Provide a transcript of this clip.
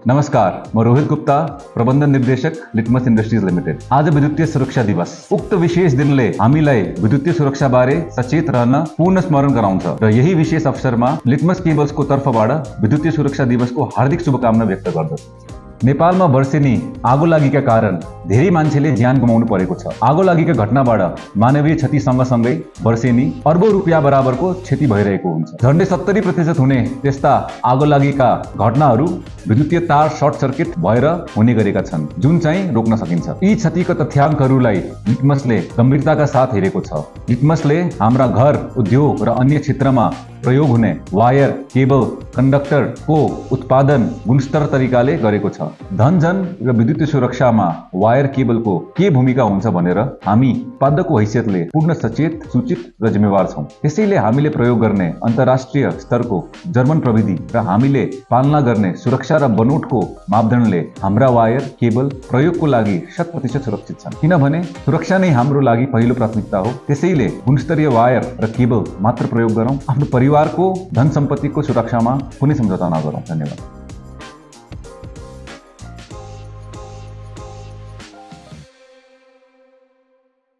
नमस्कार, म रोहित गुप्ता, प्रबन्धन निर्देशक लिटमस इन्डस्ट्रिज लिमिटेड। आज विद्युतीय सुरक्षा दिवस। उक्त विशेष दिनले हामीलाई विद्युतीय सुरक्षा बारे सचेत रहन पूर्ण स्मरण गराउँछ र यही विशेष अवसरमा लिटमस केबल्सको तर्फबाट विद्युतीय सुरक्षा दिवसको हार्दिक शुभकामना व्यक्त गर्दछु। नेपालमा वर्षेनी आगोलागीका कारण धेरै मान्छेले ज्यान गुमाउनु परेको छ। आगोलागीका घटनाबाट मानवीय क्षति सँगसँगै वर्षेनी अर्बौं रुपियाँ बराबरको क्षति भइरहेको हुन्छ। झन्डै 70% हुने त्यस्ता आगोलागीका घटनाहरू विद्युतीय तार सर्ट सर्किट भएर हुने गरेका छन्, जुन चाहिँ रोक्न सकिन्छ। यी क्षतिका तथ्याङ्कहरूलाई लिटमसले गम्भीरताका साथ हेरेको छ। लिटमसले हाम्रा घर, उद्योग र अन्य क्षेत्रमा प्रयोग हुने वायर, केबल, कन्डक्टरको उत्पादन गुणस्तर तरिकाले गरेको छ। धनजन र विद्युतीय सुरक्षामा वायर केबलको के भूमिका हुन्छ भनेर हामी उत्पादकको हैसियतले पूर्ण सचेत, सूचित र जिम्मेवार छौँ। त्यसैले हामीले प्रयोग गर्ने अन्तर्राष्ट्रिय स्तरको जर्मन प्रविधि र हामीले पालना गर्ने सुरक्षा र बनोटको मापदण्डले हाम्रा वायर, केबल प्रयोगको लागि 100% सुरक्षित छन्। किनभने सुरक्षा नै हाम्रो लागि पहिलो प्राथमिकता हो। त्यसैले गुणस्तरीय वायर र केबल मात्र प्रयोग गरौँ। आफ्नो परिवारको धन सम्पत्तिको सुरक्षामा कुनै सम्झौता नगरौँ। धन्यवाद।